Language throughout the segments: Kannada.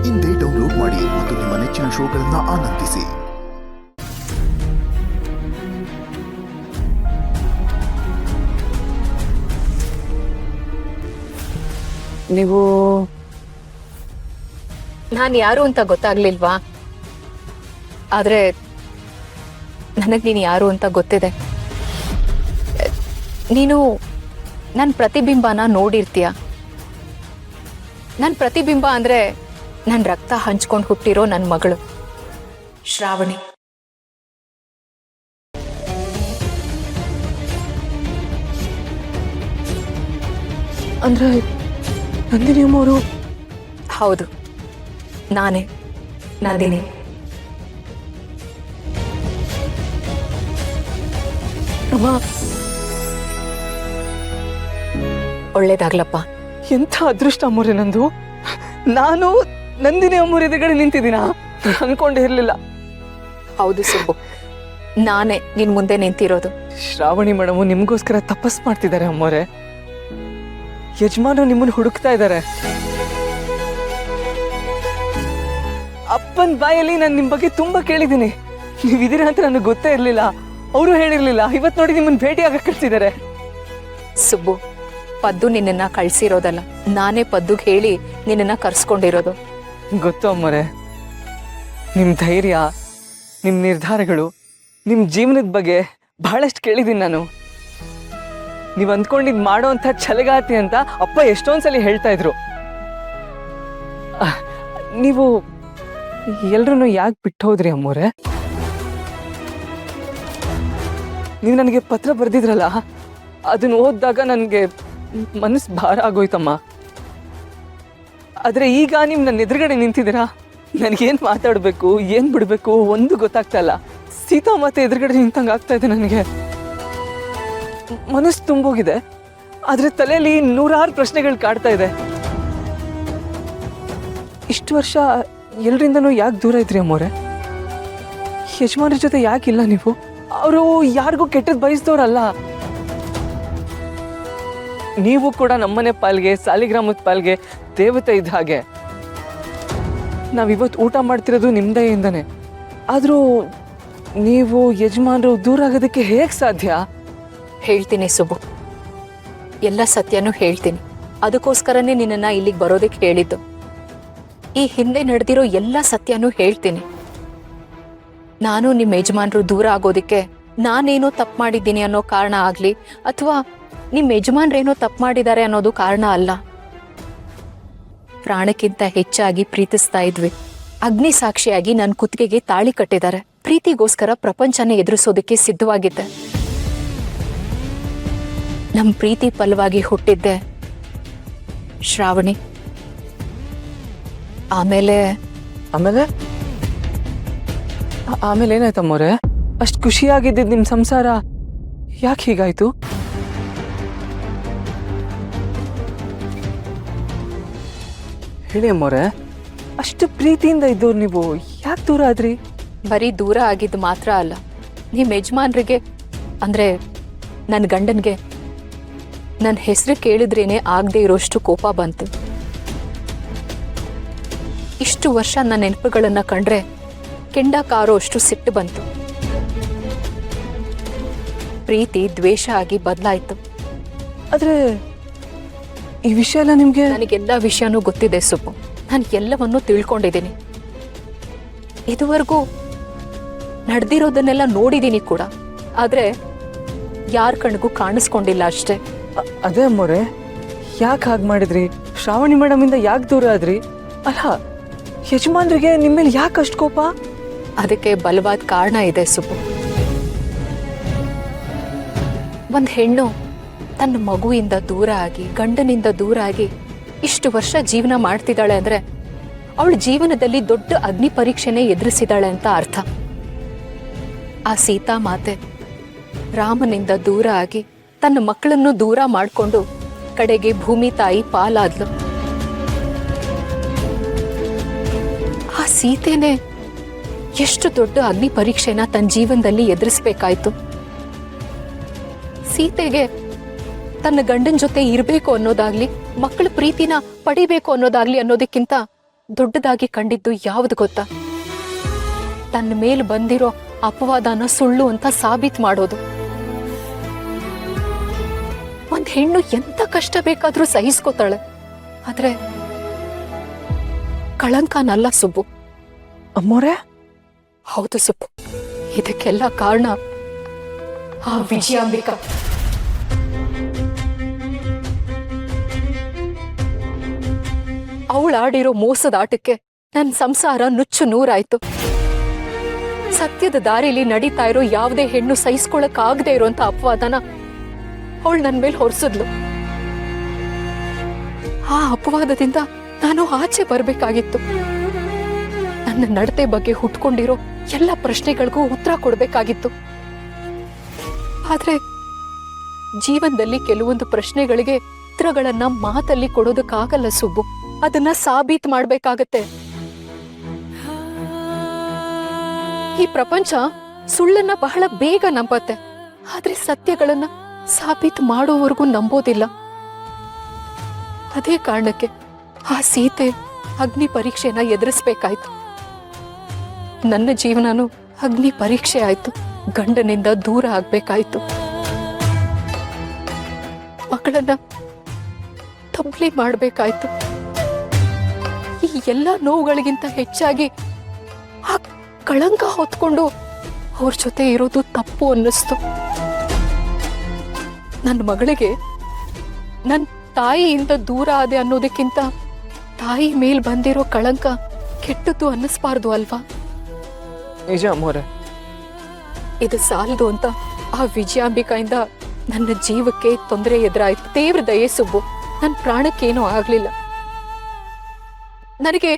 ಇಂದೇ ಡೌನ್ಲೋಡ್ ಮಾಡಿ ಮತ್ತು ನಿಮ್ಮ ನೆಚ್ಚಿನ ಶೋಗಳನ್ನು ಆನಂದಿಸಿ. ನೀವು ನಾನು ಯಾರು ಅಂತ ಗೊತ್ತಾಗ್ಲಿಲ್ವಾ? ಆದ್ರೆ ನನಗೆ ನೀನು ಯಾರು ಅಂತ ಗೊತ್ತಿದೆ. ನೀನು ನನ್ನ ಪ್ರತಿಬಿಂಬನ ನೋಡಿರ್ತೀಯ. ನನ್ನ ಪ್ರತಿಬಿಂಬ ಅಂದ್ರೆ ನನ್ನ ರಕ್ತ ಹಂಚ್ಕೊಂಡು ಹುಟ್ಟಿರೋ ನನ್ನ ಮಗಳು ಶ್ರಾವಣಿ. ಅಂದ್ರೆ ನಂದಿನಿ ಅಮ್ಮವರು? ಹೌದು, ನಾನೇ ನಂದಿನಿ. ಅಮ್ಮ, ಒಳ್ಳೇದಾಗ್ಲಪ್ಪ. ಎಂಥ ಅದೃಷ್ಟ ಅಮ್ಮವ್ರೆ ನಂದು. ನಾನು ನಂದಿನಿ ಅಮ್ಮವ್ರ ಎದುರುಗಡೆ ನಿಂತಿದ್ದೀನ ಅನ್ಕೊಂಡೇ ಇರ್ಲಿಲ್ಲ. ಹೌದು ಸುಬ್ಬು, ನಾನೇ ನಿನ್ ಮುಂದೆ ನಿಂತಿರೋದು. ಶ್ರಾವಣಿ ಮೇಡಮು ನಿಮ್ಗೋಸ್ಕರ ತಪಸ್ ಮಾಡ್ತಿದ್ದಾರೆ ಅಮ್ಮವ್ರೆ. ಯಜಮಾನ ನಿಮ್ಮನ್ನು ಹುಡುಕ್ತಾ ಇದ್ದಾರೆ. ಅಪ್ಪನ ಬಾಯಲ್ಲಿ ನಾನು ನಿಮ್ ಬಗ್ಗೆ ತುಂಬಾ ಕೇಳಿದ್ದೀನಿ. ನೀವಿದ್ದೀರಾ ಅಂತ ನನಗೆ ಗೊತ್ತೇ ಇರ್ಲಿಲ್ಲ. ಅವರು ಹೇಳಿರ್ಲಿಲ್ಲ. ಇವತ್ತು ನೋಡಿ ನಿಮ್ಮನ್ನ ಭೇಟಿ ಆಗಕ್ಕೆ ಕಳ್ಸಿದ್ದಾರೆ. ಸುಬ್ಬು, ಪದ್ದು ನಿನ್ನನ್ನ ಕಳ್ಸಿರೋದಲ್ಲ, ನಾನೇ ಪದ್ದುಗ್ ಹೇಳಿ ನಿನ್ನನ್ನ ಕರ್ಸ್ಕೊಂಡಿರೋದು. ಗೊತ್ತು ಅಮ್ಮರೆ, ನಿಮ್ ಧೈರ್ಯ, ನಿಮ್ ನಿರ್ಧಾರಗಳು, ನಿಮ್ ಜೀವನದ ಬಗ್ಗೆ ಬಹಳಷ್ಟು ಕೇಳಿದ್ದೀನಿ ನಾನು. ನೀವ್ ಅಂದ್ಕೊಂಡಿದ್ ಮಾಡೋ ಅಂತ ಛಲಗಾತಿ ಅಂತ ಅಪ್ಪ ಎಷ್ಟೊಂದ್ಸಲಿ ಹೇಳ್ತಾ ಇದ್ರು. ನೀವು ಎಲ್ರೂ ಯಾಕೆ ಬಿಟ್ಟು ಹೋದ್ರಿ ಅಮ್ಮೋರೆ? ನೀವು ನನಗೆ ಪತ್ರ ಬರ್ದಿದ್ರಲ್ಲ, ಅದನ್ನ ಓದಿದಾಗ ನನಗೆ ಮನಸ್ಸು ಭಾರ ಆಗೋಯ್ತಮ್ಮ. ಆದ್ರೆ ಈಗ ನೀವು ನನ್ನ ಎದುರುಗಡೆ ನಿಂತಿದ್ದೀರಾ. ನನಗೇನು ಮಾತಾಡಬೇಕು, ಏನು ಬಿಡಬೇಕು ಒಂದು ಗೊತ್ತಾಗ್ತಾ ಇಲ್ಲ. ಸೀತಾ ಮತ್ತೆ ಎದುರುಗಡೆ ನಿಂತಂಗೆ ಆಗ್ತಾ ಇದೆ ನನಗೆ. ಮನಸ್ಸು ತುಂಬೋಗಿದೆ, ಆದ್ರೆ ತಲೆಯಲ್ಲಿ 100 ಪ್ರಶ್ನೆಗಳು ಕಾಡ್ತಾ ಇದೆ. ಇಷ್ಟು ವರ್ಷ ಎಲ್ರಿಂದನೂ ಯಾಕೆ ದೂರ ಇದ್ರಿ ಅಮ್ಮೋರೆ? ಯಜಮಾನ್ರ ಜೊತೆ ಯಾಕಿಲ್ಲ ನೀವು? ಅವರು ಯಾರಿಗೂ ಕೆಟ್ಟದ್ದು ಬಯಸ್ದವ್ರಲ್ಲ. ನೀವು ಕೂಡ ನಮ್ಮನೆ ಪಾಲ್ಗೆ, ಸಾಲಿಗ್ರಾಮದ ಪಾಲ್ಗೆ ದೇವತೆ ಇದ್ದ ಹಾಗೆ. ನಾವಿವತ್ತು ಊಟ ಮಾಡ್ತಿರೋದು ನಿಮ್ಮ ದಯೆಯಿಂದಾನೆ. ಆದರೂ ನೀವು ಯಜಮಾನರು ದೂರ ಆಗೋದಕ್ಕೆ ಹೇಗೆ ಸಾಧ್ಯ? ಹೇಳ್ತೀನಿ ಸುಬ್ಬು, ಎಲ್ಲ ಸತ್ಯನೂ ಹೇಳ್ತೀನಿ. ಅದಕ್ಕೋಸ್ಕರನೇ ನಿನ್ನನ್ನ ಇಲ್ಲಿಗೆ ಬರೋದಕ್ಕೆ ಹೇಳಿದ್ದು. ಈ ಹಿಂದೆ ನಡೆದಿರೋ ಎಲ್ಲ ಸತ್ಯನೂ ಹೇಳ್ತೀನಿ. ನಾನು ನಿಮ್ಮ ಯಜಮಾನರು ದೂರ ಆಗೋದಿಕ್ಕೆ ನಾನೇನೋ ತಪ್ಪು ಮಾಡಿದ್ದೀನಿ ಅನ್ನೋ ಕಾರಣ ಆಗ್ಲಿ, ಅಥವಾ ನಿಮ್ಮ ಯಜಮಾನ್ರೇನೋ ತಪ್ಪು ಮಾಡಿದ್ದಾರೆ ಅನ್ನೋದು ಕಾರಣ ಅಲ್ಲ. ಪ್ರಾಣಕ್ಕಿಂತ ಹೆಚ್ಚಾಗಿ ಪ್ರೀತಿಸ್ತಾ ಇದ್ವಿ. ಅಗ್ನಿ ಸಾಕ್ಷಿಯಾಗಿ ನನ್ನ ಕುತ್ತಿಗೆಗೆ ತಾಳಿ ಕಟ್ಟಿದ್ದಾರೆ. ಪ್ರೀತಿಗೋಸ್ಕರ ಪ್ರಪಂಚನ ಎದುರಿಸೋದಕ್ಕೆ ಸಿದ್ಧವಾಗಿದ್ದೆ. ನಮ್ಮ ಪ್ರೀತಿ ಫಲವಾಗಿ ಹುಟ್ಟಿದ್ದೆ ಶ್ರಾವಣಿ. ಆಮೇಲೆ ಆಮೇಲೆ ಆಮೇಲೆ ಏನಾಯ್ತಮ್ಮವ್ರೆ? ಅಷ್ಟು ಖುಷಿಯಾಗಿದ್ದಿದ್ದು ನಿಮ್ಮ ಸಂಸಾರ ಯಾಕೆ ಹೀಗಾಯ್ತು? ಹೇಳಿ ಅಮ್ಮವ್ರೆ, ಅಷ್ಟು ಪ್ರೀತಿಯಿಂದ ಇದ್ದವ್ರು ನೀವು ಯಾಕೆ ದೂರ ಆದ್ರಿ? ಬರೀ ದೂರ ಆಗಿದ್ದು ಮಾತ್ರ ಅಲ್ಲ, ನಿಮ್ಮ ಯಜಮಾನ್ರಿಗೆ ಅಂದ್ರೆ ನನ್ನ ಗಂಡನ್ಗೆ ನನ್ನ ಹೆಸರು ಕೇಳಿದ್ರೇನೆ ಆಗದೆ ಇರೋಷ್ಟು ಕೋಪ ಬಂತು. ಇಷ್ಟು ವರ್ಷ ನನ್ನ ನೆನಪುಗಳನ್ನ ಕಂಡ್ರೆ ಕೆಂಡ ಕಾರೋ ಅಷ್ಟು ಸಿಟ್ಟು ಬಂತು. ಪ್ರೀತಿ ದ್ವೇಷ ಆಗಿ ಬದಲಾಯ್ತು. ಆದ್ರೆ ಈ ವಿಷಯ ಎಲ್ಲ ನಿಮ್ಗೆ? ನನಗೆಲ್ಲ ವಿಷಯನೂ ಗೊತ್ತಿದೆ ಸುಬ್ಬು. ನಾನು ಎಲ್ಲವನ್ನೂ ತಿಳ್ಕೊಂಡಿದ್ದೀನಿ. ಇದುವರೆಗೂ ನಡೆದಿರೋದನ್ನೆಲ್ಲ ನೋಡಿದ್ದೀನಿ ಕೂಡ. ಆದ್ರೆ ಯಾರ ಕಣ್ಗೂ ಕಾಣಿಸ್ಕೊಂಡಿಲ್ಲ ಅಷ್ಟೇ. ಅದೇ ಅಮ್ಮವ್ರೆ, ಯಾಕೆ ಹಾಗೆ ಮಾಡಿದ್ರಿ? ಶ್ರಾವಣಿ ಮೇಡಮ್ ಇಂದ ಯಾಕೆ ದೂರ ಆದ್ರಿ? ಅಲ್ಲ, ಯಜಮಾನ್ರಿಗೆ ನಿಮ್ಮೇಲೆ ಯಾಕೆ ಅಷ್ಟು ಕೋಪ? ಅದಕ್ಕೆ ಬಲವಾದ ಕಾರಣ ಇದೆ ಸುಬ್ಬು. ಒಂದು ಹೆಣ್ಣು ತನ್ನ ಮಗುವಿಂದ ದೂರ ಆಗಿ, ಗಂಡನಿಂದ ದೂರ ಆಗಿ ಇಷ್ಟು ವರ್ಷ ಜೀವನ ಮಾಡ್ತಿದ್ದಾಳೆ ಅಂದ್ರೆ ಅವಳ ಜೀವನದಲ್ಲಿ ದೊಡ್ಡ ಅಗ್ನಿ ಪರೀಕ್ಷೆನೇ ಎದುರಿಸಿದಾಳೆ ಅಂತ ಅರ್ಥ. ಆ ಸೀತಾ ಮಾತೆ ರಾಮನಿಂದ ದೂರ ಆಗಿ ತನ್ನ ಮಕ್ಕಳನ್ನು ದೂರ ಮಾಡಿಕೊಂಡು ಕಡೆಗೆ ಭೂಮಿ ತಾಯಿ ಪಾಲಾದ್ಲು. ಆ ಸೀತೆನೇ ಎಷ್ಟು ದೊಡ್ಡ ಅಗ್ನಿ ಪರೀಕ್ಷೆನ ತನ್ನ ಜೀವನದಲ್ಲಿ ಎದುರಿಸಬೇಕಾಯ್ತು. ಸೀತೆಗೆ ತನ್ನ ಗಂಡನ ಜೊತೆ ಇರಬೇಕು ಅನ್ನೋದಾಗ್ಲಿ, ಮಕ್ಕಳ ಪ್ರೀತಿನ ಪಡಿಬೇಕು ಅನ್ನೋದಾಗ್ಲಿ ಅನ್ನೋದಕ್ಕಿಂತ ದೊಡ್ಡದಾಗಿ ಕಂಡಿದ್ದು ಯಾವ್ದು ಗೊತ್ತಾ? ತನ್ನ ಮೇಲ್ ಬಂದಿರೋ ಅಪವಾದನ ಸುಳ್ಳು ಅಂತ ಸಾಬೀತ್ ಮಾಡೋದು. ಒಂದ್ ಹೆಣ್ಣು ಎಂತ ಕಷ್ಟ ಬೇಕಾದ್ರೂ ಸಹಿಸ್ಕೋತಾಳೆ, ಆದ್ರೆ ಕಳಂಕನಲ್ಲ ಸುಬ್ಬು. ಅಮ್ಮೋರೆ, ಹೌದು ಸುಬ್ಬು, ಇದಕ್ಕೆಲ್ಲ ಕಾರಣ ಆ ವಿಜಯಾಂಬಿಕಾ. ಅವಳಾಡಿರೋ ಮೋಸದ ಆಟಕ್ಕೆ ನನ್ನ ಸಂಸಾರ ನುಚ್ಚು ನೂರಾಯ್ತು. ಸತ್ಯದ ದಾರಿಲಿ ನಡೀತಾ ಇರೋ ಯಾವುದೇ ಹೆಣ್ಣು ಸಹಿಸ್ಕೊಳಕ್ ಆಗದೆ ಇರೋಂತ ಅಪವಾದನ ಅವಳು ನನ್ ಮೇಲೆ ಹೊರಿಸಿದ್ಲು. ಆ ಅಪವಾದದಿಂದ ನಾನು ಆಚೆ ಬರ್ಬೇಕಾಗಿತ್ತು. ನನ್ನ ನಡತೆ ಬಗ್ಗೆ ಹುಟ್ಕೊಂಡಿರೋ ಎಲ್ಲ ಪ್ರಶ್ನೆಗಳಿಗೂ ಉತ್ತರ ಕೊಡ್ಬೇಕಾಗಿತ್ತು. ಆದ್ರೆ ಜೀವನದಲ್ಲಿ ಕೆಲವೊಂದು ಪ್ರಶ್ನೆಗಳಿಗೆ ಉತ್ತರಗಳನ್ನ ಮಾತಲ್ಲಿ ಕೊಡೋದಕ್ಕಾಗಲ್ಲ ಸುಬ್ಬು, ಅದನ್ನ ಸಾಬೀತ್ ಮಾಡ್ಬೇಕಾಗತ್ತೆ. ಈ ಪ್ರಪಂಚ ಸುಳ್ಳನ್ನ ಬಹಳ ಬೇಗ ನಂಬತ್ತೆ, ಆದ್ರೆ ಸತ್ಯಗಳನ್ನ ಸಾಬೀತ್ ಮಾಡೋವರೆಗೂ ನಂಬೋದಿಲ್ಲ. ಅದೇ ಕಾರಣಕ್ಕೆ ಆ ಸೀತೆ ಅಗ್ನಿ ಪರೀಕ್ಷೆನ ಎದುರಿಸ್ಬೇಕಾಯ್ತು. ನನ್ನ ಜೀವನನೂ ಅಗ್ನಿ ಪರೀಕ್ಷೆ ಆಯ್ತು. ಗಂಡನಿಂದ ದೂರ ಆಗ್ಬೇಕಾಯ್ತು. ಮಕ್ಕಳನ್ನ ತಬ್ಲಿ ಮಾಡ್ಬೇಕಾಯ್ತು. ಈ ಎಲ್ಲ ನೋವುಗಳಿಗಿಂತ ಹೆಚ್ಚಾಗಿ ಆ ಕಳಂಕ ಹೊತ್ಕೊಂಡು ಅವ್ರ ಜೊತೆ ಇರೋದು ತಪ್ಪು ಅನ್ನಿಸ್ತು. ನನ್ನ ಮಗಳಿಗೆ ನನ್ನ ತಾಯಿಯಿಂದ ದೂರ ಆದೆ ಅನ್ನೋದಕ್ಕಿಂತ ತಾಯಿ ಮೇಲ್ ಬಂದಿರೋ ಕಳಂಕ ಕೆಟ್ಟದ್ದು ಅನ್ನಿಸ್ಬಾರ್ದು ಅಲ್ವಾ? ನಿಜ ಅಮ್ಮೋರೆ. ಇದು ಸಾಲದು ಅಂತ ಆ ವಿಜಯಾಂಬಿಕಾಯಿಂದ ನನ್ನ ಜೀವಕ್ಕೆ ತೊಂದರೆ ಎದುರಾಯ್ತು. ದೇವ್ರ ದಯೆ ಸುಬ್ಬು, ನನ್ನ ಪ್ರಾಣಕ್ಕೇನೂ ಆಗ್ಲಿಲ್ಲ. ನನಗೆ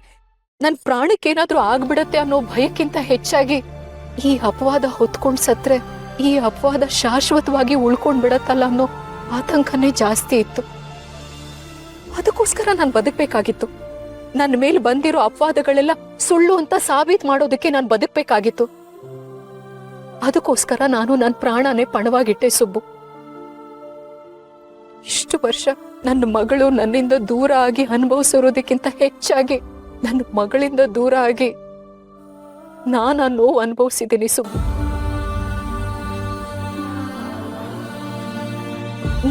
ನನ್ನ ಪ್ರಾಣಕ್ಕೇನಾದ್ರೂ ಆಗ್ಬಿಡತ್ತೆ ಅನ್ನೋ ಭಯಕ್ಕಿಂತ ಹೆಚ್ಚಾಗಿ ಈ ಅಪವಾದ ಹೊತ್ಕೊಂಡ್ ಸತ್ರೆ ಈ ಅಪವಾದ ಶಾಶ್ವತವಾಗಿ ಉಳ್ಕೊಂಡ್ ಬಿಡತ್ತಲ್ಲ ಅನ್ನೋ ಆತಂಕನೇ ಜಾಸ್ತಿ ಇತ್ತು. ಅದಕ್ಕೋಸ್ಕರ ನಾನು ಬದುಕ್ಬೇಕಾಗಿತ್ತು. ನನ್ನ ಮೇಲೆ ಬಂದಿರೋ ಅಪವಾದಗಳೆಲ್ಲ ಸುಳ್ಳು ಅಂತ ಸಾಬೀತ್ ಮಾಡೋದಕ್ಕೆ ನಾನು ಬದುಕ್ಬೇಕಾಗಿತ್ತು. ಅದಕ್ಕೋಸ್ಕರ ನಾನು ನನ್ನ ಪ್ರಾಣನೇ ಪಣವಾಗಿಟ್ಟೆ ಸುಬ್ಬು. ಇಷ್ಟು ವರ್ಷ ನನ್ನ ಮಗಳು ನನ್ನಿಂದ ದೂರ ಆಗಿ ಅನುಭವಿಸಿರೋದಕ್ಕಿಂತ ಹೆಚ್ಚಾಗಿ ನನ್ನ ಮಗಳಿಂದ ದೂರ ಆಗಿ ನಾನು ಆ ನೋವು ಅನುಭವಿಸಿದ್ದೀನಿ ಸುಬ್ಬು.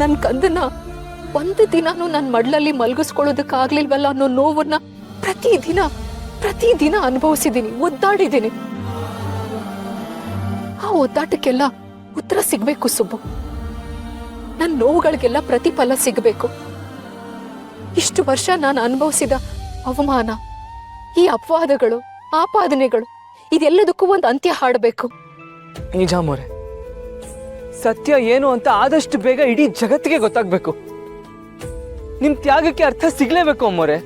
ನನ್ನ ಕಂದನ್ನ ಒಂದು ದಿನಾನು ನನ್ನ ಮಡ್ಲಲ್ಲಿ ಮಲಗಿಸ್ಕೊಳ್ಳೋದಕ್ಕಾಗ್ಲಿಲ್ವಲ್ಲ ಅನ್ನೋ ನೋವನ್ನ ಪ್ರತಿದಿನ ಅನುಭವಿಸಿದ್ದೀನಿ, ಒದ್ದಾಡಿದ್ದೀನಿ. ಆ ಒದ್ದಾಟಕ್ಕೆಲ್ಲ ಉತ್ತರ ಸಿಗ್ಬೇಕು ಸುಬ್ಬು. ನನ್ನ ನೋವುಗಳಿಗೆಲ್ಲ ಪ್ರತಿಫಲ ಸಿಗಬೇಕು. ಇಷ್ಟು ವರ್ಷ ನಾನು ಅನುಭವಿಸಿದ ಅವಮಾನ, ಈ ಅಪವಾದಗಳು, ಆಪಾದನೆಗಳು, ಇದೆಲ್ಲದಕ್ಕೂ ಒಂದು ಅಂತ್ಯ ಹಾಡಬೇಕು. ನಿಜ ಅಮ್ಮೋರೆ, ಸತ್ಯ ಏನು ಅಂತ ಆದಷ್ಟು ಬೇಗ ಇಡೀ ಜಗತ್ತಿಗೆ ಗೊತ್ತಾಗ್ಬೇಕು. ನಿಮ್ ತ್ಯಾಗಕ್ಕೆ ಅರ್ಥ ಸಿಗ್ಲೇಬೇಕು ಅಮ್ಮೋರೆ.